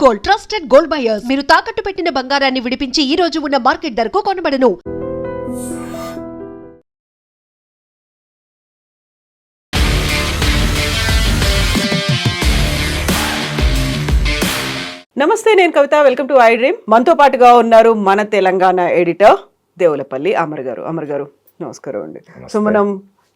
Gold, trusted gold buyers. మీరు తాకట్టు పెట్టిన బంగారాన్ని విడిపించి ఈ రోజు ఉన్న మార్కెట్ ధరకు కొనబడను. నమస్తే, నేను Kavitha. Welcome to I dream. మనతో పాటుగా ఉన్నారు మన తెలంగాణ ఎడిటర్ దేవులపల్లి అమర్ గారు. అమర్ గారు నమస్కారం అండి. సో మనం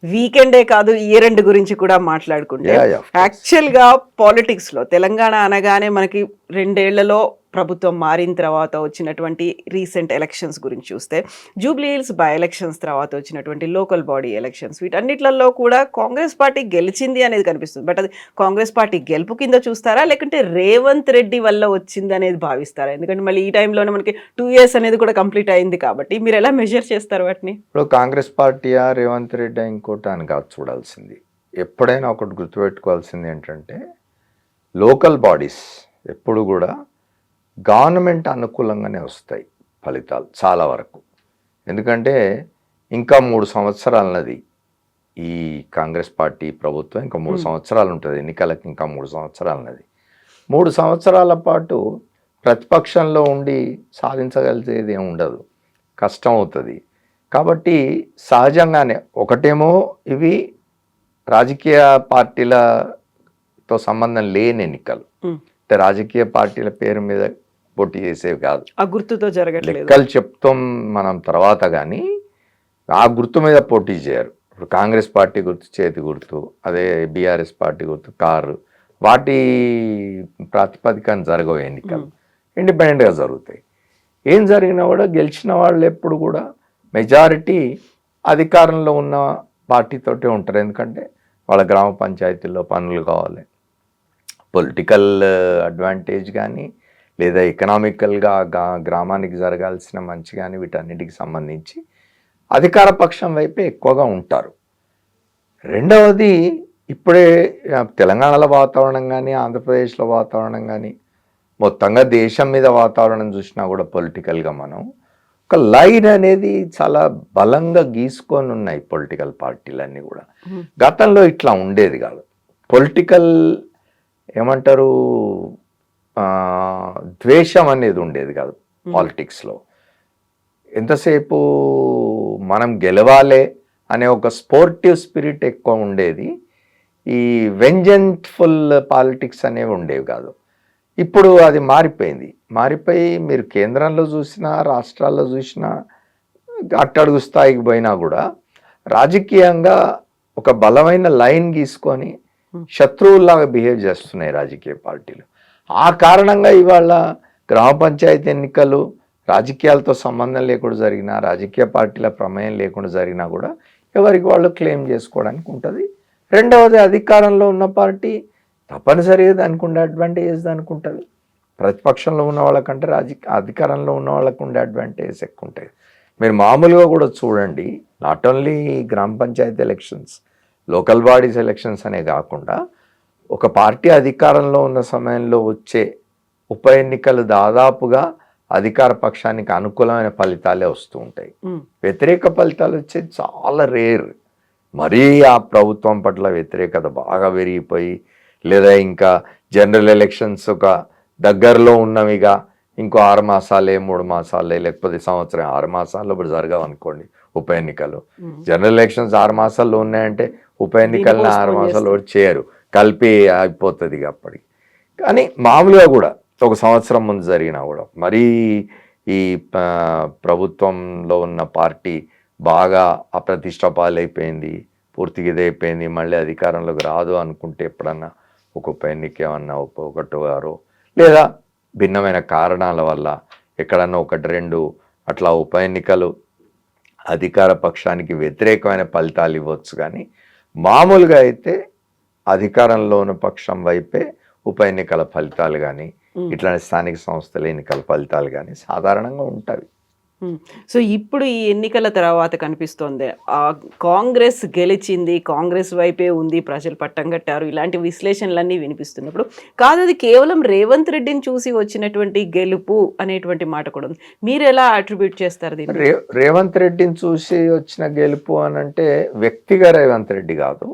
వీకెండే కాదు, ఇయర్ ఎండ్ గురించి కూడా మాట్లాడుకుంటే, యాక్చువల్ గా పాలిటిక్స్ లో తెలంగాణ అనగానే మనకి 2 ఏళ్లలో ప్రభుత్వం మారిన తర్వాత వచ్చినటువంటి రీసెంట్ ఎలక్షన్స్ గురించి చూస్తే, జూబ్లీ హిల్స్ బై ఎలక్షన్స్ తర్వాత వచ్చినటువంటి లోకల్ బాడీ ఎలక్షన్స్, వీటన్నిట్లలో కూడా కాంగ్రెస్ పార్టీ గెలిచింది అనేది కనిపిస్తుంది. బట్ అది కాంగ్రెస్ పార్టీ గెలుపు కింద చూస్తారా, లేకుంటే రేవంత్ రెడ్డి వల్ల వచ్చింది అనేది భావిస్తారా? ఎందుకంటే మళ్ళీ ఈ టైంలోనే మనకి 2 years అనేది కూడా కంప్లీట్ అయింది కాబట్టి మీరు ఎలా మెజర్ చేస్తారు వాటిని? ఇప్పుడు కాంగ్రెస్ పార్టీయా రేవంత్ రెడ్డి ఇంకోటి అని కాదు చూడాల్సింది. ఎప్పుడైనా ఒకటి గుర్తుపెట్టుకోవాల్సింది ఏంటంటే, లోకల్ బాడీస్ ఎప్పుడు కూడా గవర్నమెంట్ అనుకూలంగానే వస్తాయి ఫలితాలు చాలా వరకు. ఎందుకంటే ఇంకా 3 సంవత్సరాలన్నది ఈ కాంగ్రెస్ పార్టీ ప్రభుత్వం, ఇంకా 3 సంవత్సరాలు ఉంటుంది ఎన్నికలకి, ఇంకా 3 సంవత్సరాలన్నది. 3 సంవత్సరాల పాటు ప్రతిపక్షంలో ఉండి సాధించగలిగేది ఏమి ఉండదు, కష్టం అవుతుంది. కాబట్టి సహజంగానే ఒకటేమో ఇవి రాజకీయ పార్టీలతో సంబంధం లేని ఎన్నికలు, అంటే రాజకీయ పార్టీల పేరు మీద పోటీ చేసేవి కాదు, ఆ గుర్తుతో జరగట్లేదు. లెక్కలు చెప్తాం మనం తర్వాత, కానీ ఆ గుర్తు మీద పోటీ చేయరు. ఇప్పుడు కాంగ్రెస్ పార్టీ గుర్తు చేతి గుర్తు, అదే బీఆర్ఎస్ పార్టీ గుర్తు కారు, వాటి ప్రాతిపదికన జరగవు ఎన్నికలు, ఇండిపెండెంట్గా జరుగుతాయి. ఏం జరిగినా కూడా గెలిచిన వాళ్ళు ఎప్పుడు కూడా మెజారిటీ అధికారంలో ఉన్న పార్టీతోటే ఉంటారు. ఎందుకంటే వాళ్ళ గ్రామ పంచాయతీల్లో పనులు కావాలి, పొలిటికల్ అడ్వాంటేజ్ కానీ లేదా ఎకనామికల్గా గ్రామానికి జరగాల్సిన మంచి కానీ, వీటన్నిటికి సంబంధించి అధికార పక్షం వైపే ఎక్కువగా ఉంటారు. రెండవది, ఇప్పుడే తెలంగాణలో వాతావరణం కానీ, ఆంధ్రప్రదేశ్లో వాతావరణం కానీ, మొత్తంగా దేశం మీద వాతావరణం చూసినా కూడా పొలిటికల్గా మనం ఒక లైన్ అనేది చాలా బలంగా గీసుకొని ఉన్నాయి పొలిటికల్ పార్టీలన్నీ కూడా. గతంలో ఇట్లా ఉండేది కాదు. పొలిటికల్ ఏమంటారు, ద్వేషం అనేది ఉండేది కాదు పాలిటిక్స్లో. ఎంతసేపు మనం గెలవాలే అనే ఒక స్పోర్టివ్ స్పిరిట్ ఎక్కువ ఉండేది. ఈ వెంజెంట్ఫుల్ పాలిటిక్స్ అనేవి ఉండేవి కాదు. ఇప్పుడు అది మారిపోయి మీరు కేంద్రంలో చూసినా, రాష్ట్రాల్లో చూసినా, అట్టడుగు స్థాయికి పోయినా కూడా రాజకీయంగా ఒక బలమైన లైన్ గీసుకొని శత్రువుల్లాగా బిహేవ్ చేస్తున్నాయి రాజకీయ పార్టీలు. ఆ కారణంగా ఇవాళ గ్రామ పంచాయతీ ఎన్నికలు రాజకీయాలతో సంబంధం లేకుండా జరిగినా, రాజకీయ పార్టీల ప్రమేయం లేకుండా జరిగినా కూడా ఎవరికి వాళ్ళు క్లెయిమ్ చేసుకోవడానికి ఉంటుంది. రెండవది, అధికారంలో ఉన్న పార్టీ తప్పనిసరిగా దానికి ఉండే అడ్వాంటేజెస్ దానికి ఉంటుంది. ప్రతిపక్షంలో ఉన్న వాళ్ళకంటే అధికారంలో ఉన్న వాళ్ళకు ఉండే అడ్వాంటేజెస్ ఎక్కువ ఉంటాయి. మీరు మామూలుగా కూడా చూడండి, నాట్ ఓన్లీ గ్రామ panchayat elections, local bodies elections అనే కాకుండా ఒక పార్టీ అధికారంలో ఉన్న సమయంలో వచ్చే ఉప ఎన్నికలు దాదాపుగా అధికార పక్షానికి అనుకూలమైన ఫలితాలే వస్తూ ఉంటాయి. వ్యతిరేక ఫలితాలు వచ్చేది చాలా రేర్. మరీ ఆ ప్రభుత్వం పట్ల వ్యతిరేకత బాగా పెరిగిపోయి, లేదా ఇంకా జనరల్ ఎలక్షన్స్ ఒక దగ్గరలో ఉన్నవిగా ఇంకో 6 మాసాలే 3 మాసాలే లేకపోతే సంవత్సరం 6 మాసాల్లో ఇప్పుడు జరగవు అనుకోండి ఉప ఎన్నికలు. జనరల్ ఎలక్షన్స్ 6 మాసాల్లో ఉన్నాయంటే ఉప ఎన్నికలను 6 మాసాల్లో చేయరు, కలిపి అయిపోతుంది అప్పటికి. కానీ మామూలుగా కూడా ఒక సంవత్సరం ముందు జరిగినా కూడా మరీ ఈ ప్రభుత్వంలో ఉన్న పార్టీ బాగా అప్రతిష్ట పాలైపోయింది, పూర్తిగా ఇదైపోయింది, మళ్ళీ అధికారంలోకి రాదు అనుకుంటే ఎప్పుడన్నా ఒక ఉప ఎన్నిక ఏమన్నా ఒకటో లేదా భిన్నమైన కారణాల వల్ల ఎక్కడన్నా 1-2 అట్లా ఉప ఎన్నికలు అధికార పక్షానికి వ్యతిరేకమైన ఫలితాలు ఇవ్వచ్చు. కానీ మామూలుగా అయితే అధికారంలో ఉన్న పక్షం వైపే ఉప ఎన్నికల ఫలితాలు కానీ, ఇట్లాంటి స్థానిక సంస్థల ఎన్నికల ఫలితాలు కానీ సాధారణంగా ఉంటాయి. సో ఇప్పుడు ఈ ఎన్నికల తర్వాత కనిపిస్తోంది కాంగ్రెస్ గెలిచింది, కాంగ్రెస్ వైపే ఉంది, ప్రజలు పట్టం కట్టారు, ఇలాంటి విశ్లేషణలన్నీ వినిపిస్తున్నప్పుడు కాదు అది కేవలం రేవంత్ రెడ్డిని చూసి వచ్చినటువంటి గెలుపు అనేటువంటి మాట కూడా ఉంది. మీరు ఎలా అట్రిబ్యూట్ చేస్తారు దీన్ని? రేవంత్ రెడ్డిని చూసి వచ్చిన గెలుపు అని అంటే వ్యక్తిగా రేవంత్ రెడ్డి కాదు.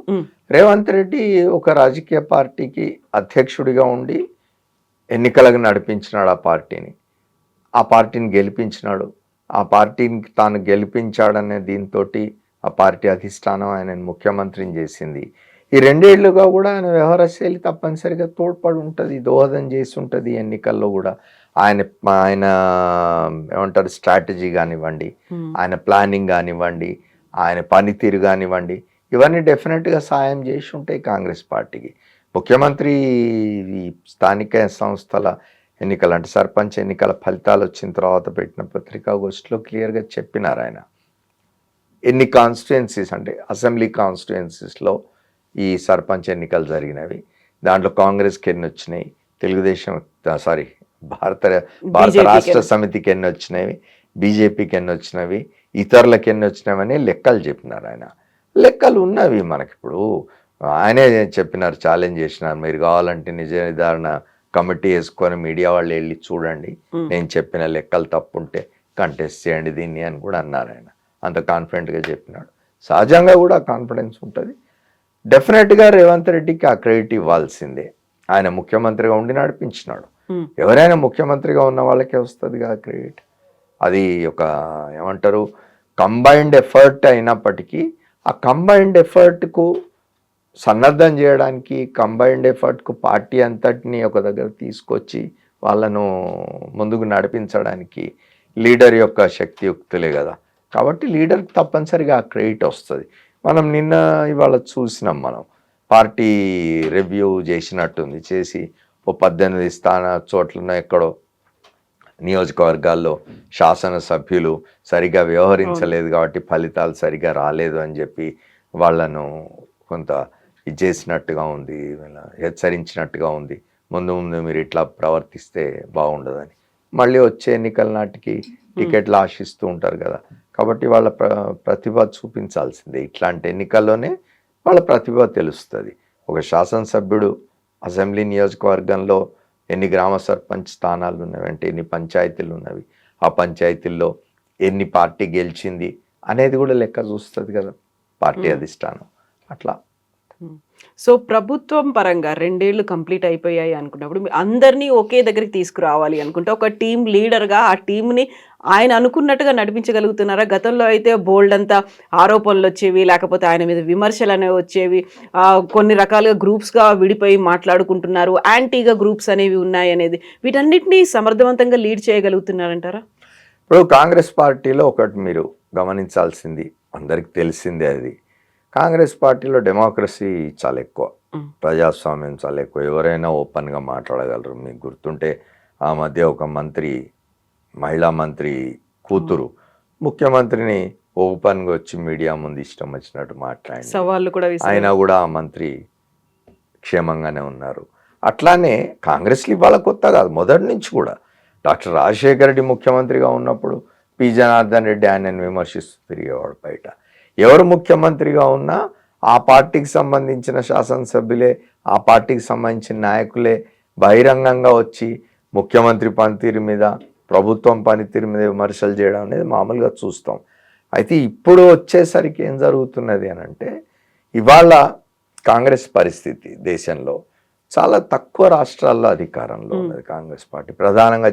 రేవంత్ రెడ్డి ఒక రాజకీయ పార్టీకి అధ్యక్షుడిగా ఉండి ఎన్నికలకు నడిపించినాడు ఆ పార్టీని గెలిపించినాడు, ఆ పార్టీని తాను గెలిపించాడనే దీంతో ఆ పార్టీ అధిష్టానం ఆయనను ముఖ్యమంత్రిని చేసింది. ఈ 2 ఏళ్లుగా కూడా ఆయన వ్యవహార శైలి తప్పనిసరిగా తోడ్పడి ఉంటుంది, దోహదం చేసి ఉంటుంది ఎన్నికల్లో కూడా. ఆయన ఆయన ఏమంటారు స్ట్రాటజీ కానివ్వండి, ఆయన ప్లానింగ్ కానివ్వండి, ఆయన పనితీరు కానివ్వండి, ఇవన్నీ డెఫినెట్గా సాయం చేసి ఉంటాయి కాంగ్రెస్ పార్టీకి. ముఖ్యమంత్రి ఈ స్థానిక సంస్థల ఎన్నికలు అంటే సర్పంచ్ ఎన్నికల ఫలితాలు వచ్చిన తర్వాత పెట్టిన పత్రికాగోష్ఠిలో క్లియర్గా చెప్పినారు ఆయన. ఎన్ని కాన్స్టిట్యుయెన్సీస్ అంటే అసెంబ్లీ కాన్స్టిట్యుయెన్సీస్లో ఈ సర్పంచ్ ఎన్నికలు జరిగినవి, దాంట్లో కాంగ్రెస్కి ఎన్ని వచ్చినాయి, భారత రాష్ట్ర సమితికి ఎన్ని వచ్చినవి, బీజేపీకి ఎన్ని వచ్చినవి, ఇతరులకు ఎన్ని వచ్చినవని లెక్కలు చెప్పినారు ఆయన. లెక్కలు ఉన్నవి మనకిప్పుడు, ఆయనే చెప్పినారు, ఛాలెంజ్ చేసినారు, మీరు కావాలంటే నిజ నిర్ధారణ కమిటీ వేసుకొని మీడియా వాళ్ళు వెళ్ళి చూడండి, నేను చెప్పిన లెక్కలు తప్పుంటే కంటెస్ట్ చేయండి దీన్ని అని కూడా అన్నారు ఆయన. అంత కాన్ఫిడెంట్గా చెప్పినాడు. సహజంగా కూడా కాన్ఫిడెన్స్ ఉంటుంది. డెఫినెట్గా రేవంత్ రెడ్డికి ఆ క్రెడిట్ ఇవ్వాల్సిందే, ఆయన ముఖ్యమంత్రిగా ఉండి నడిపించినాడు. ఎవరైనా ముఖ్యమంత్రిగా ఉన్న వాళ్ళకే వస్తుంది కదా క్రెడిట్. అది ఒక ఏమంటారు కంబైన్డ్ ఎఫర్ట్ అయినప్పటికీ ఆ కంబైన్డ్ ఎఫర్ట్కు సన్నద్ధం చేయడానికి, కంబైన్డ్ ఎఫర్ట్కు పార్టీ అంతటిని ఒక దగ్గర తీసుకొచ్చి వాళ్ళను ముందుకు నడిపించడానికి లీడర్ యొక్క శక్తియుక్తులే కదా. కాబట్టి లీడర్కి తప్పనిసరిగా ఆ క్రెడిట్ వస్తుంది. మనం ఇవాళ చూసినాం, మనం పార్టీ రివ్యూ చేసినట్టుంది, చేసి ఓ 18 చోట్ల ఎక్కడో నియోజకవర్గాల్లో శాసనసభ్యులు సరిగా వ్యవహరించలేదు కాబట్టి ఫలితాలు సరిగా రాలేదు అని చెప్పి వాళ్ళను కొంత ఇది చేసినట్టుగా ఉంది, హెచ్చరించినట్టుగా ఉంది, ముందు మీరు ఇట్లా ప్రవర్తిస్తే బాగుండదని. మళ్ళీ వచ్చే ఎన్నికల నాటికి టికెట్లు ఆశిస్తూ ఉంటారు కదా. కాబట్టి వాళ్ళ ప్రతిభ చూపించాల్సిందే. ఇట్లాంటి ఎన్నికల్లోనే వాళ్ళ ప్రతిభ తెలుస్తుంది. ఒక శాసనసభ్యుడు అసెంబ్లీ నియోజకవర్గంలో ఎన్ని గ్రామ సర్పంచ్ స్థానాలు ఉన్నవి అంటే ఎన్ని పంచాయతీలు ఉన్నవి, ఆ పంచాయతీల్లో ఎన్ని పార్టీ గెలిచింది అనేది కూడా లెక్క చూస్తుంది కదా పార్టీ అధిష్టానం. అట్లా సో ప్రభుత్వం పరంగా 2 ఏళ్ళు కంప్లీట్ అయిపోయాయి అనుకున్నప్పుడు అందరినీ ఒకే దగ్గరికి తీసుకురావాలి అనుకుంటే ఒక టీం లీడర్గా ఆ టీంని ఆయన అనుకున్నట్టుగా నడిపించగలుగుతున్నారా? గతంలో అయితే బోల్డ్ అంతా ఆరోపణలు వచ్చేవి, లేకపోతే ఆయన మీద విమర్శలు అనేవి వచ్చేవి, కొన్ని రకాలుగా గ్రూప్స్గా విడిపోయి మాట్లాడుకుంటున్నారు, యాంటీగా గ్రూప్స్ అనేవి ఉన్నాయి అనేది, వీటన్నిటినీ సమర్థవంతంగా లీడ్ చేయగలుగుతున్నారంటారా? ఇప్పుడు కాంగ్రెస్ పార్టీలో ఒకటి మీరు గమనించాల్సింది, అందరికి తెలిసిందే, అది కాంగ్రెస్ పార్టీలో డెమోక్రసీ చాలా ఎక్కువ, ప్రజాస్వామ్యం చాలా ఎక్కువ, ఎవరైనా ఓపెన్గా మాట్లాడగలరు. మీకు గుర్తుంటే ఆ మధ్య ఒక మంత్రి, మహిళా మంత్రి కూతురు ముఖ్యమంత్రిని ఓపెన్గా వచ్చి మీడియా ముందు ఇష్టం వచ్చినట్టు మాట్లాడి సవాళ్ళు కూడా అయినా కూడా ఆ మంత్రి క్షేమంగానే ఉన్నారు. అట్లానే కాంగ్రెస్లో ఇవాళ కొత్త కాదు, మొదటి నుంచి కూడా డాక్టర్ రాజశేఖర రెడ్డి ముఖ్యమంత్రిగా ఉన్నప్పుడు పి జనార్దన్ రెడ్డి ఆయనను విమర్శిస్తూ తిరిగేవాడు బయట. ఎవరు ముఖ్యమంత్రిగా ఉన్నా ఆ పార్టీకి సంబంధించిన శాసనసభ్యులే, ఆ పార్టీకి సంబంధించిన నాయకులే బహిరంగంగా వచ్చి ముఖ్యమంత్రి పనితీరు మీద, ప్రభుత్వం పనితీరు మీద విమర్శలు చేయడం అనేది మామూలుగా చూస్తాం. అయితే ఇప్పుడు వచ్చేసరికి ఏం జరుగుతున్నది అని అంటే, ఇవాళ కాంగ్రెస్ పరిస్థితి దేశంలో చాలా తక్కువ రాష్ట్రాల్లో అధికారంలో ఉన్నది కాంగ్రెస్ పార్టీ. ప్రధానంగా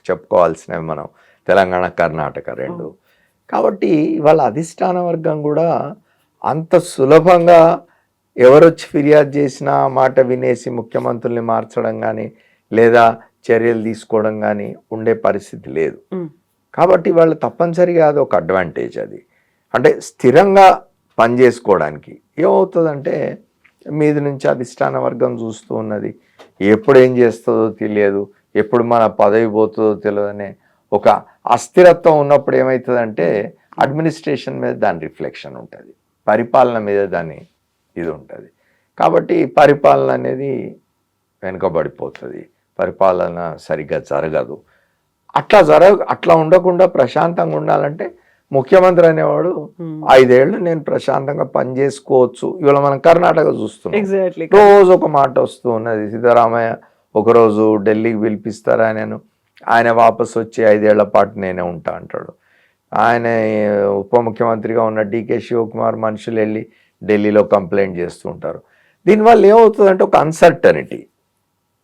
చెప్పుకోవాల్సినవి మనం తెలంగాణ, కర్ణాటక 2. కాబట్టి ఇవాళ అధిష్టాన వర్గం కూడా అంత సులభంగా ఎవరొచ్చి ఫిర్యాదు చేసినా మాట వినేసి ముఖ్యమంత్రుల్ని మార్చడం కానీ లేదా చర్యలు తీసుకోవడం కానీ ఉండే పరిస్థితి లేదు. కాబట్టి వాళ్ళు తప్పనిసరిగా అది ఒక అడ్వాంటేజ్. అది అంటే స్థిరంగా పనిచేసుకోవడానికి ఏమవుతుందంటే, మీది నుంచి అధిష్టాన వర్గం చూస్తూ ఉన్నది, ఎప్పుడు ఏం చేస్తుందో తెలియదు, ఎప్పుడు మన పదవి పోతుందో తెలియదనే ఒక అస్థిరత్వం ఉన్నప్పుడు ఏమవుతుందంటే అడ్మినిస్ట్రేషన్ మీద దాని రిఫ్లెక్షన్ ఉంటుంది, పరిపాలన మీద దాని ఇది ఉంటుంది. కాబట్టి పరిపాలన అనేది వెనుకబడిపోతుంది, పరిపాలన సరిగ్గా జరగదు. అట్లా ఉండకుండా ప్రశాంతంగా ఉండాలంటే ముఖ్యమంత్రి అనేవాడు 5 ఏళ్ళు నేను ప్రశాంతంగా పని చేసుకోవచ్చు. ఇవాళ మనం కర్ణాటక చూస్తున్నాం, రోజు ఒక మాట వస్తూ ఉన్నది. సిద్ధరామయ్య ఒకరోజు ఢిల్లీకి పిలిపిస్తారా, ఆయన వాపసు వచ్చి 5 ఏళ్ల పాటు నేనే ఉంటా అంటాడు. ఆయన ఉప ముఖ్యమంత్రిగా ఉన్న డికే శివకుమార్ మనుషులు వెళ్ళి ఢిల్లీలో కంప్లైంట్ చేస్తూ ఉంటారు. దీనివల్ల ఏమవుతుందంటే ఒక అన్సర్టనిటీ,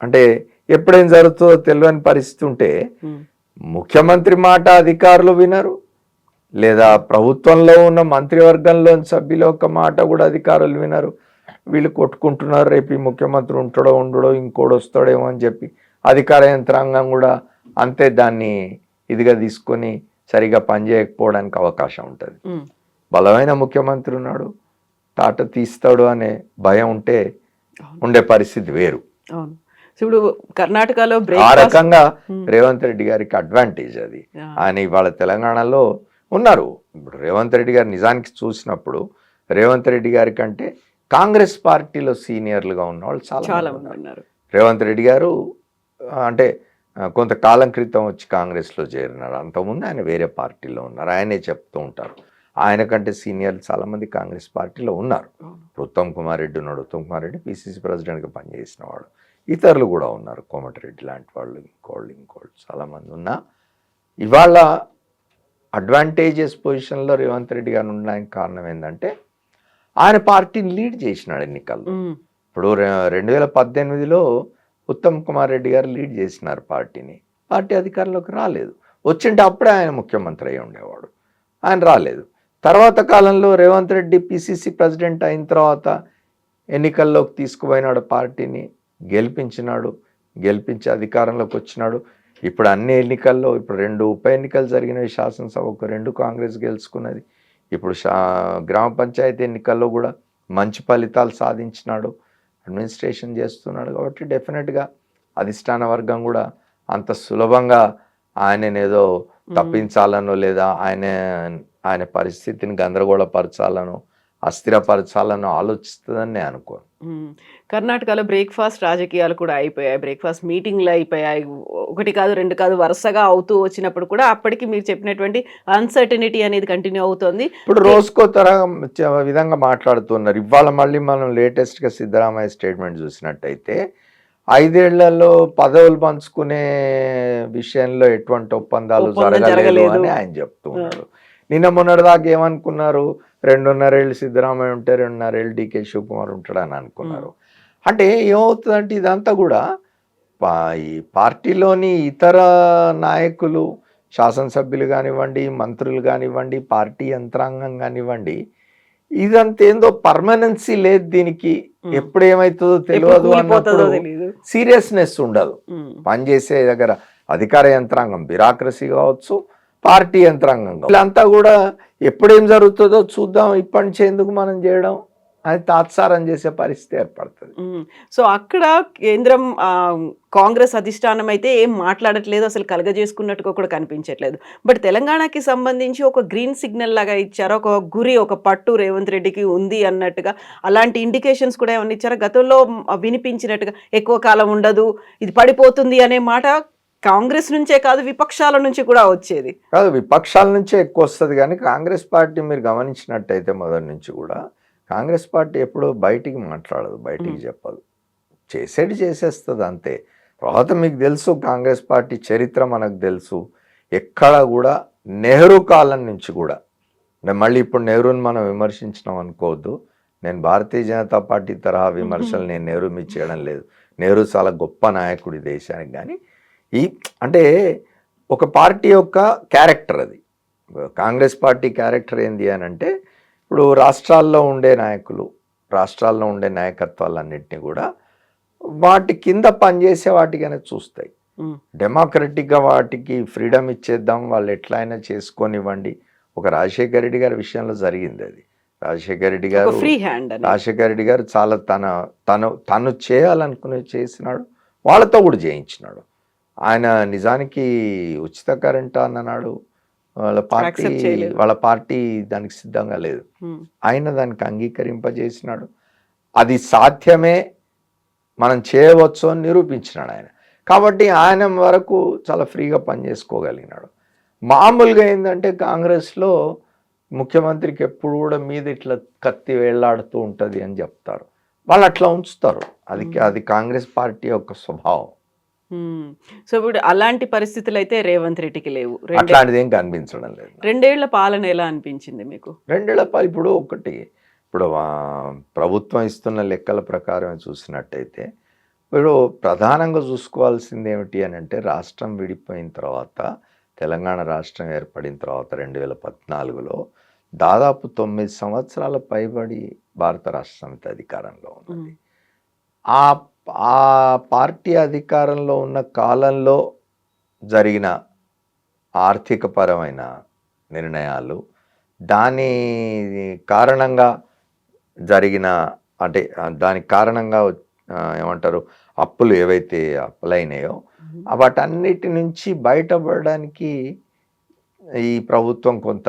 అంటే ఎప్పుడేం జరుగుతుందో తెలియని పరిస్థితి ఉంటే ముఖ్యమంత్రి మాట అధికారులు వినరు, లేదా ప్రభుత్వంలో ఉన్న మంత్రివర్గంలోని సభ్యుల యొక్క మాట కూడా అధికారులు వినరు. వీళ్ళు కొట్టుకుంటున్నారు, రేపు ఈ ముఖ్యమంత్రి ఉంటాడో ఉండడో ఇంకోడు వస్తాడేమో అని చెప్పి అధికార యంత్రాంగం కూడా అంతే దాన్ని ఇదిగా తీసుకొని సరిగా పనిచేయకపోవడానికి అవకాశం ఉంటుంది. బలమైన ముఖ్యమంత్రి ఉన్నాడు, తాట తీస్తాడు అనే భయం ఉంటే ఉండే పరిస్థితి వేరు. ఇప్పుడు కర్ణాటకలో ఆ రకంగా రేవంత్ రెడ్డి గారికి అడ్వాంటేజ్ అది. ఆయన ఇవాళ తెలంగాణలో ఉన్నారు. ఇప్పుడు రేవంత్ రెడ్డి గారు నిజానికి చూసినప్పుడు రేవంత్ రెడ్డి గారి కంటే కాంగ్రెస్ పార్టీలో సీనియర్లుగా ఉన్న వాళ్ళు చాలా మంది ఉన్నారు. రేవంత్ రెడ్డి గారు అంటే కొంతకాలం క్రితం వచ్చి కాంగ్రెస్లో చేరినారు, అంతకుముందు ఆయన వేరే పార్టీలో ఉన్నారు. ఆయనే చెప్తూ ఉంటారు ఆయన కంటే సీనియర్లు చాలామంది కాంగ్రెస్ పార్టీలో ఉన్నారు. ఉత్తమ్ కుమార్ రెడ్డి ఉన్నాడు, ఉత్తమ్ కుమార్ రెడ్డి పిసిసి ప్రెసిడెంట్గా పనిచేసిన వాడు. ఇతరులు కూడా ఉన్నారు, కోమటిరెడ్డి లాంటి వాళ్ళు, ఇంకోళ్ళు చాలామంది ఉన్నా ఇవాళ అడ్వాంటేజెస్ పొజిషన్లో రేవంత్ రెడ్డి గారు ఉండడానికి కారణం ఏంటంటే ఆయన పార్టీని లీడ్ చేసినాడు ఎన్నికల్లో. ఇప్పుడు 2018లో ఉత్తమ్ కుమార్ రెడ్డి గారు లీడ్ చేసినారు పార్టీని, పార్టీ అధికారంలోకి రాలేదు. వచ్చింటే అప్పుడే ఆయన ముఖ్యమంత్రి అయి ఉండేవాడు, ఆయన రాలేదు. తర్వాత కాలంలో రేవంత్ రెడ్డి పిసిసి ప్రెసిడెంట్ అయిన తర్వాత ఎన్నికల్లోకి తీసుకుపోయినాడు, పార్టీని గెలిపించినాడు, గెలిపించి అధికారంలోకి వచ్చినాడు. ఇప్పుడు అన్ని ఎన్నికల్లో ఇప్పుడు 2 ఉప ఎన్నికలు జరిగినవి, శాసనసభకు 2 కాంగ్రెస్ గెలుచుకున్నది. ఇప్పుడు గ్రామ పంచాయతీ ఎన్నికల్లో కూడా మంచి ఫలితాలు సాధించినాడు, అడ్మినిస్ట్రేషన్ చేస్తున్నాడు. కాబట్టి డెఫినెట్గా అధిష్టాన వర్గం కూడా అంత సులభంగా ఆయననేదో తప్పించాలనో లేదా ఆయన పరిస్థితిని గందరగోళపరచాలనో అస్థిరపరచాలనో ఆలోచిస్తుందని నేను అనుకోను. కర్ణాటకలో బ్రేక్ఫాస్ట్ రాజకీయాలు కూడా అయిపోయాయి, బ్రేక్ఫాస్ట్ మీటింగ్లు అయిపోయాయి. 1 కాదు 2 కాదు వరుసగా అవుతూ వచ్చినప్పుడు కూడా అప్పటికి మీరు చెప్పినటువంటి అన్సర్టనిటీ అనేది కంటిన్యూ అవుతుంది. ఇప్పుడు రోజుకో విధంగా మాట్లాడుతున్నారు. ఇవాళ మళ్ళీ మనం లేటెస్ట్గా సిద్ధరామయ్య స్టేట్మెంట్ చూసినట్టయితే 5 ఏళ్లలో పదవులు పంచుకునే విషయంలో ఎటువంటి ఒప్పందాలు జరగలేదు అని ఆయన చెప్తూ ఉన్నాడు. నిన్న మొన్నటిదాకా ఏమనుకున్నారు, 2.5 ఏళ్ళు సిద్ధరామయ్య ఉంటే 2.5 ఏళ్ళు డికే శివకుమార్ ఉంటాడు అని అనుకున్నారు. అంటే ఏమవుతుందంటే ఇదంతా కూడా ఈ పార్టీలోని ఇతర నాయకులు, శాసనసభ్యులు కానివ్వండి, మంత్రులు కానివ్వండి, పార్టీ యంత్రాంగం కానివ్వండి, ఇదంతా ఏందో పర్మనెన్సీ లేదు దీనికి, ఎప్పుడు ఏమవుతుందో తెలియదు అన్నప్పుడు సీరియస్నెస్ ఉండదు. పనిచేసే దగ్గర అధికార యంత్రాంగం బ్యూరోక్రసీ కావచ్చు, పార్టీ యంత్రాంగం వీళ్ళంతా కూడా ఎప్పుడేం జరుగుతుందో చూద్దాం, ఇప్పటి నుంచి ఎందుకు మనం చేయడం అది తాత్సారం చేసే పరిస్థితి ఏర్పడుతుంది. సో అక్కడ కేంద్రం కాంగ్రెస్ అధిష్టానం అయితే ఏం మాట్లాడట్లేదు, అసలు కలగజేసుకున్నట్టుగా కూడా కనిపించట్లేదు. బట్ తెలంగాణకి సంబంధించి ఒక గ్రీన్ సిగ్నల్ లాగా ఇచ్చారు, ఒక గురి, ఒక పట్టు రేవంత్ రెడ్డికి ఉంది అన్నట్టుగా అలాంటి ఇండికేషన్స్ కూడా ఏమన్నా ఇచ్చారా? గతంలో వినిపించినట్టుగా ఎక్కువ కాలం ఉండదు, ఇది పడిపోతుంది అనే మాట కాంగ్రెస్ నుంచే కాదు విపక్షాల నుంచి కూడా వచ్చేది కాదు, విపక్షాల నుంచే ఎక్కువ వస్తుంది. కానీ కాంగ్రెస్ పార్టీ మీరు గమనించినట్టయితే మొదటి నుంచి కూడా కాంగ్రెస్ పార్టీ ఎప్పుడూ బయటికి మాట్లాడదు, బయటికి చెప్పదు, చేసేస్తుంది అంతే. తర్వాత మీకు తెలుసు కాంగ్రెస్ పార్టీ చరిత్ర మనకు తెలుసు, ఎక్కడ కూడా నెహ్రూ కాలం నుంచి కూడా, మళ్ళీ ఇప్పుడు నెహ్రూని మనం విమర్శించినాం అనుకోవద్దు, నేను భారతీయ జనతా పార్టీ తరహా విమర్శలు నేను నెహ్రూ మీద చేయడం లేదు. నెహ్రూ చాలా గొప్ప నాయకుడి దేశానికి. కానీ అంటే ఒక పార్టీ యొక్క క్యారెక్టర్ అది. కాంగ్రెస్ పార్టీ క్యారెక్టర్ ఏంది అని అంటే, ఇప్పుడు రాష్ట్రాల్లో ఉండే నాయకులు, రాష్ట్రాల్లో ఉండే నాయకత్వాలన్నింటినీ కూడా వాటి కింద పనిచేసే వాటిగానే చూస్తాయి. డెమోక్రటిక్గా వాటికి ఫ్రీడమ్ ఇచ్చేద్దాం, వాళ్ళు ఎట్లా అయినా చేసుకొనివ్వండి. ఒక రాజశేఖర రెడ్డి గారి విషయంలో జరిగింది అది. రాజశేఖర రెడ్డి గారు చాలా తను చేయాలనుకుని చేసినాడు, వాళ్ళతో కూడా చేయించినాడు. ఆయన నిజానికి ఉచిత కరెంట్ అన్నాడు, వాళ్ళ పార్టీ దానికి సిద్ధంగా లేదు, ఆయన దానికి అంగీకరింపజేసినాడు. అది సాధ్యమే, మనం చేయవచ్చు అని నిరూపించినాడు ఆయన. కాబట్టి ఆయన వరకు చాలా ఫ్రీగా పనిచేసుకోగలిగినాడు. మామూలుగా ఏంటంటే కాంగ్రెస్లో ముఖ్యమంత్రికి ఎప్పుడు కూడా మీద ఇట్లా కత్తి వేళ్లాడుతూ ఉంటుంది అని చెప్తారు, వాళ్ళు అట్లా ఉంచుతారు. అది కాంగ్రెస్ పార్టీ యొక్క స్వభావం. సో ఇప్పుడు అలాంటి పరిస్థితులు అయితే రేవంత్ రెడ్డికి లేవు. అట్లాంటిది ఏం కనిపించడం లేదు. 2 ఏళ్ల పాలన ఎలా అనిపించింది మీకు? 2 ఏళ్ల పాలన ఇప్పుడు ప్రభుత్వం ఇస్తున్న లెక్కల ప్రకారం చూసినట్టయితే ఇప్పుడు ప్రధానంగా చూసుకోవాల్సింది ఏమిటి అని అంటే, రాష్ట్రం విడిపోయిన తర్వాత, తెలంగాణ రాష్ట్రం ఏర్పడిన తర్వాత 2014లో దాదాపు 9 సంవత్సరాల పైబడి భారత రాష్ట్ర సమితి అధికారంలో ఉన్నది. ఆ ఆ పార్టీ అధికారంలో ఉన్న కాలంలో జరిగిన ఆర్థికపరమైన నిర్ణయాలు, దాని కారణంగా జరిగిన అంటే దానికి కారణంగా ఏమంటారు అప్పులు ఏవైతే అప్పులైనాయో వాటన్నిటి నుంచి బయటపడడానికి ఈ ప్రభుత్వం కొంత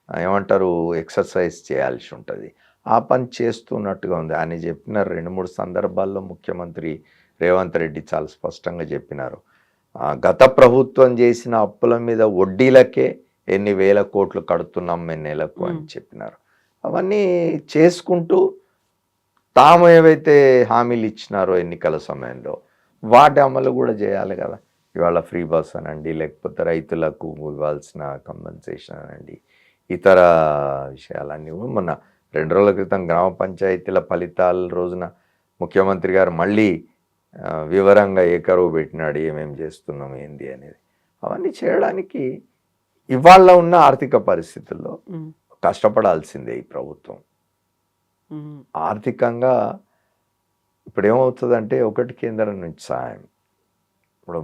ఏమంటారు ఎక్సర్సైజ్ చేయాల్సి ఉంటుంది. ఆ పని చేస్తున్నట్టుగా ఉంది. ఆయన చెప్పిన 2-3 సందర్భాల్లో ముఖ్యమంత్రి రేవంత్ రెడ్డి చాలా స్పష్టంగా చెప్పినారు. గత ప్రభుత్వం చేసిన అప్పుల మీద వడ్డీలకే ఎన్ని వేల కోట్లు కడుతున్నాం మేము నెలకు అని చెప్పినారు. అవన్నీ చేసుకుంటూ తాము ఏవైతే హామీలు ఇచ్చినారో ఎన్నికల సమయంలో వాటి అమలు కూడా చేయాలి కదా. ఇవాళ ఫ్రీ బస్ అనండి, లేకపోతే రైతులకు ఇవ్వాల్సిన కంపెన్సేషన్ అనండి, ఇతర విషయాలన్నీ మొన్న 2 రోజుల క్రితం గ్రామ పంచాయతీల ఫలితాల రోజున ముఖ్యమంత్రి గారు మళ్ళీ వివరంగా ఏకరువు పెట్టినాడు ఏమేమి చేస్తున్నాం ఏంది అనేది. అవన్నీ చేయడానికి ఇవాళ ఉన్న ఆర్థిక పరిస్థితుల్లో కష్టపడాల్సిందే ఈ ప్రభుత్వం. ఆర్థికంగా ఇప్పుడు ఏమవుతుందంటే, ఒకటి కేంద్రం నుంచి సాయం. ఇప్పుడు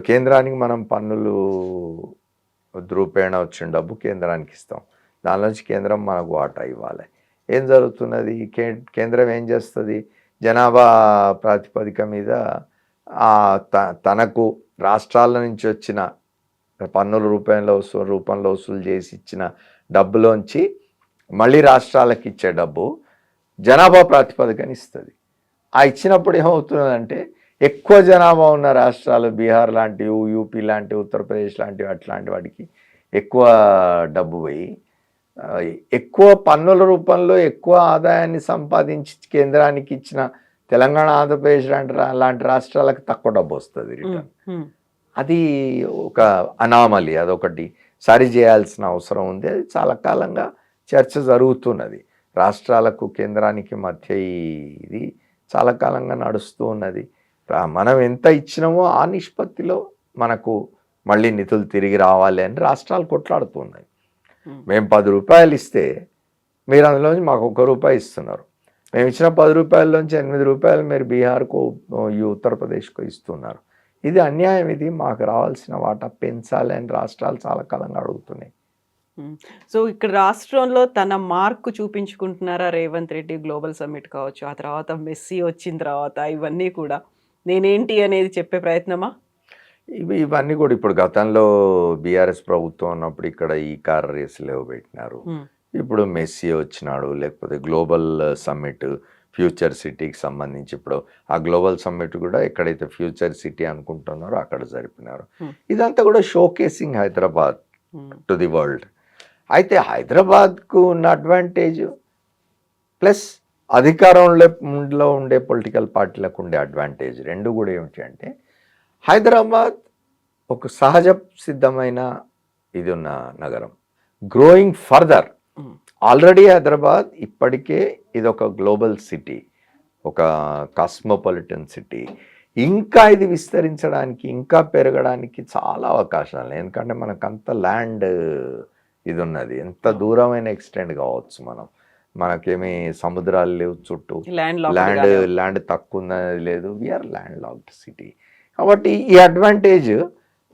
కేంద్రానికి మనం పన్నులు రూపేణ వచ్చిన డబ్బు కేంద్రానికి ఇస్తాం. దానిలోంచి కేంద్రం మనకు వాటా ఇవ్వాలి. ఏం జరుగుతున్నది? కేంద్రం ఏం చేస్తుంది? జనాభా ప్రాతిపదిక మీద తనకు రాష్ట్రాల నుంచి వచ్చిన పన్నుల రూపంలో వసూలు చేసి ఇచ్చిన డబ్బులోంచి మళ్ళీ రాష్ట్రాలకు ఇచ్చే డబ్బు జనాభా ప్రాతిపదికన ఇస్తుంది. ఆ ఇచ్చినప్పుడు ఏమవుతున్నదంటే, ఎక్కువ జనాభా ఉన్న రాష్ట్రాలు బీహార్ లాంటివి, యూపీ లాంటివి, ఉత్తరప్రదేశ్ లాంటివి అట్లాంటి వాటికి ఎక్కువ డబ్బు పోయి ఎక్కువ పన్నుల రూపంలో ఎక్కువ ఆదాయాన్ని సంపాదించి కేంద్రానికి ఇచ్చిన తెలంగాణ, ఆంధ్రప్రదేశ్ లాంటి రాష్ట్రాలకు తక్కువ డబ్బు వస్తుంది రిటర్న్. అది ఒక అనామలి, అదొకటి సరి చేయాల్సిన అవసరం ఉంది. అది చాలా కాలంగా చర్చ జరుగుతున్నది. రాష్ట్రాలకు కేంద్రానికి మధ్య ఇది చాలా కాలంగా నడుస్తూ ఉన్నది. మనం ఎంత ఇచ్చినామో ఆ నిష్పత్తిలో మనకు మళ్ళీ నిధులు తిరిగి రావాలి అని రాష్ట్రాలు కొట్లాడుతున్నాయి. మేము 10 రూపాయలు ఇస్తే మీరు అందులోంచి మాకు 1 రూపాయి ఇస్తున్నారు. మేము ఇచ్చిన 10 రూపాయల్లోంచి 8 రూపాయలు మీరు బీహార్కు, ఉత్తరప్రదేశ్కు ఇస్తున్నారు. ఇది అన్యాయం. ఇది మాకు రావాల్సిన వాటా పెంచాలి అని రాష్ట్రాలు చాలా కాలంగా అడుగుతున్నాయి. సో ఇక్కడ రాష్ట్రంలో తన మార్కు చూపించుకుంటున్నారా రేవంత్ రెడ్డి? గ్లోబల్ సమ్మిట్ కావచ్చు, ఆ తర్వాత మెస్సీ వచ్చిన తర్వాత ఇవన్నీ కూడా నేనేంటి అనేది చెప్పే ప్రయత్నమా? ఇవన్నీ కూడా ఇప్పుడు గతంలో బీఆర్ఎస్ ప్రభుత్వం ఉన్నప్పుడు ఇక్కడ ఈ కార్ రేసులు పెట్టినారు. ఇప్పుడు మెస్సీ వచ్చినాడు, లేకపోతే గ్లోబల్ సమ్మిట్ ఫ్యూచర్ సిటీకి సంబంధించి ఇప్పుడు ఆ గ్లోబల్ సమ్మిట్ కూడా ఎక్కడైతే ఫ్యూచర్ సిటీ అనుకుంటున్నారో అక్కడ జరిపినారు. ఇదంతా కూడా showcasing Hyderabad to the world. అయితే హైదరాబాద్కు ఉన్న అడ్వాంటేజ్ ప్లస్ అధికారంలో ఉండే పొలిటికల్ పార్టీలకు ఉండే అడ్వాంటేజ్ రెండు కూడా ఏమిటి అంటే, హైదరాబాద్ ఒక సహజ సిద్ధమైన ఇది ఉన్న నగరం. గ్రోయింగ్ ఫర్దర్, ఆల్రెడీ హైదరాబాద్ ఇప్పటికే ఇది ఒక గ్లోబల్ సిటీ, ఒక కాస్మోపాలిటన్ సిటీ. ఇంకా ఇది విస్తరించడానికి, ఇంకా పెరగడానికి చాలా అవకాశాలు. ఎందుకంటే మనకంత ల్యాండ్ ఇది ఉన్నది. ఎంత దూరమైన ఎక్స్టెండ్ కావచ్చు. మనకేమి సముద్రాలు లేవు చుట్టూ, ల్యాండ్ తక్కువ ఉన్నది లేదు. We are land locked city. కాబట్టి ఈ అడ్వాంటేజ్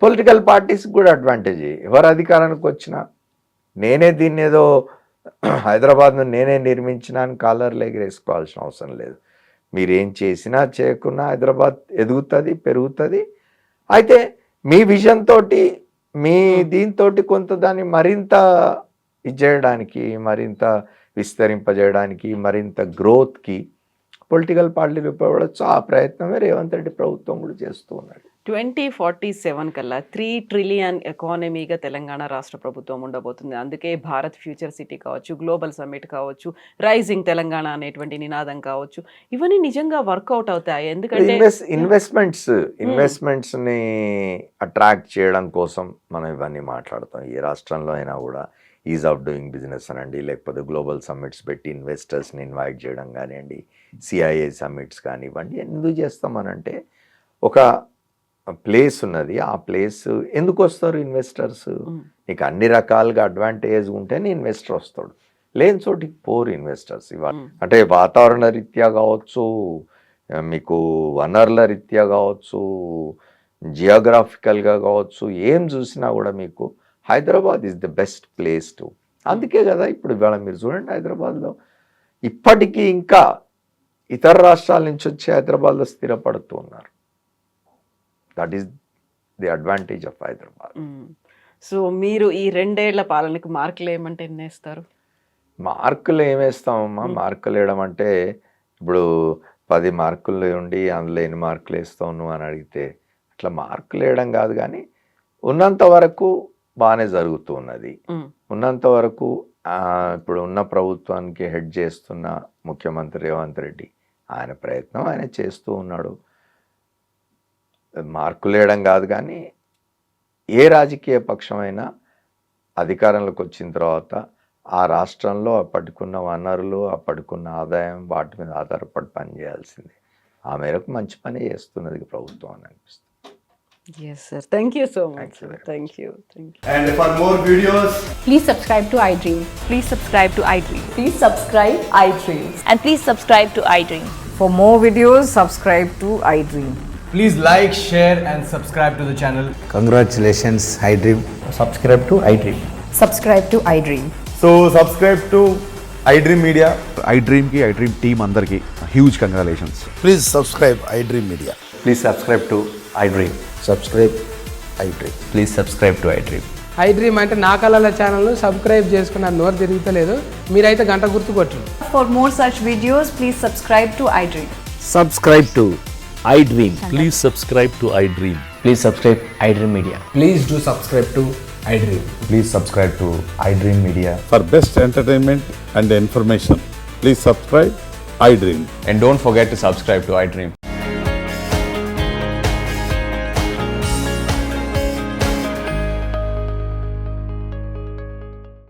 పొలిటికల్ పార్టీస్ కూడా అడ్వాంటేజ్. ఎవరు అధికారానికి వచ్చినా నేనే దీన్ని ఏదో హైదరాబాద్ను నేనే నిర్మించినాను కాలర్లు ఎగిరేసుకోవాల్సిన అవసరం లేదు. మీరేం చేసినా చేయకున్నా హైదరాబాద్ ఎదుగుతుంది, పెరుగుతుంది. అయితే మీ విజన్ తోటి, మీ దీంతో కొంత దాన్ని మరింత ఇది చేయడానికి, మరింత విస్తరింపజేయడానికి, మరింత గ్రోత్కి పొలిటికల్ పార్టీలు ఉపయోగపడవచ్చు. ఆ ప్రయత్నమే రేవంత్ రెడ్డి ప్రభుత్వం కూడా చేస్తూ ఉన్నాడు. 2047 కల్లా 3 ట్రిలియన్ ఎకానమీగా తెలంగాణ రాష్ట్ర ప్రభుత్వం ఉండబోతుంది. అందుకే భారత్ ఫ్యూచర్ సిటీ కావచ్చు, గ్లోబల్ సమ్మిట్ కావచ్చు, రైజింగ్ తెలంగాణ అనేటువంటి నినాదం కావచ్చు, ఇవన్నీ నిజంగా వర్కౌట్ అవుతాయి. ఎందుకంటే ఇన్వెస్ట్మెంట్స్ని అట్రాక్ట్ చేయడం కోసం మనం ఇవన్నీ మాట్లాడతాం. ఏ రాష్ట్రంలో అయినా కూడా ఈజ్ ఆఫ్ డూయింగ్ బిజినెస్ అనండి, లేకపోతే గ్లోబల్ సమ్మిట్స్ పెట్టి ఇన్వెస్టర్స్ని ఇన్వైట్ చేయడం కానివ్వండి, సిఐఏ సమ్మిట్స్ కానివ్వండి. ఎందుకు చేస్తామనంటే ఒక ప్లేస్ ఉన్నది, ఆ ప్లేస్ ఎందుకు వస్తారు ఇన్వెస్టర్స్? నీకు అన్ని రకాలుగా అడ్వాంటేజ్ ఉంటేనే ఇన్వెస్టర్ వస్తాడు, లేని చోటికి పోరు ఇన్వెస్టర్స్ ఇవాళ. అంటే వాతావరణ రీత్యా కావచ్చు, మీకు వనరుల రీత్యా కావచ్చు, జియోగ్రాఫికల్గా కావచ్చు, ఏం చూసినా కూడా మీకు Hyderabad is the best place to. అందుకే కదా ఇప్పుడు ఇవాళ మీరు చూడండి హైదరాబాద్లో ఇప్పటికీ ఇంకా ఇతర రాష్ట్రాల నుంచి వచ్చి హైదరాబాద్లో స్థిరపడుతూ ఉన్నారు. That is the advantage of Hyderabad. So మీరు ఈ 2 ఏళ్ల పాలనకి మార్కులు ఏమంటే ఎన్ని వేస్తారు? మార్కులు ఏమేస్తామమ్మా? మార్కులు వేయడం అంటే ఇప్పుడు 10 మార్కులు ఉండి అందులో ఎన్ని మార్కులు వేస్తావు నువ్వు అని అడిగితే అట్లా మార్కులు వేయడం కాదు, కానీ ఉన్నంత వరకు బాగానే జరుగుతూ ఉన్నది. ఉన్నంత వరకు ఇప్పుడు ఉన్న ప్రభుత్వానికి హెడ్ చేస్తున్న ముఖ్యమంత్రి రేవంత్ రెడ్డి ఆయన ప్రయత్నం ఆయన చేస్తూ ఉన్నాడు. మార్కులు వేయడం కాదు, కానీ ఏ రాజకీయ పక్షమైనా అధికారంలోకి వచ్చిన తర్వాత ఆ రాష్ట్రంలో అప్పటికున్న వనరులు, అప్పటికున్న ఆదాయం, వాటి మీద ఆధారపడి పనిచేయాల్సింది. ఆ మేరకు మంచి పని చేస్తున్నది ప్రభుత్వం అని అనిపిస్తుంది. Yes, sir. Thank you so much. Thank you. And for more videos, Please subscribe to iDream. Please subscribe to iDream. Please subscribe iDream. And please subscribe to iDream. For more videos, subscribe to iDream. please like, share, and subscribe to the channel. Congratulations, iDream. subscribe to iDream. Subscribe to iDream. So subscribe to iDream Media. iDream ki iDream team అందరికి huge congratulations. Please subscribe iDream Media. Please subscribe to iDream. Subscribe iDream. Please subscribe to iDream. iDream అంటే నా కళల channel subscribe చేసుకున్న నోరు తిరుగుతలేదు, మీరైతే గంట గుర్తు కొట్టండి. For more such videos, please subscribe to iDream. Subscribe to iDream. Please subscribe to iDream. Please subscribe iDream Media. Please do subscribe to iDream. Please subscribe to iDream Media. For best entertainment and information, please subscribe iDream. And don't forget to subscribe to iDream.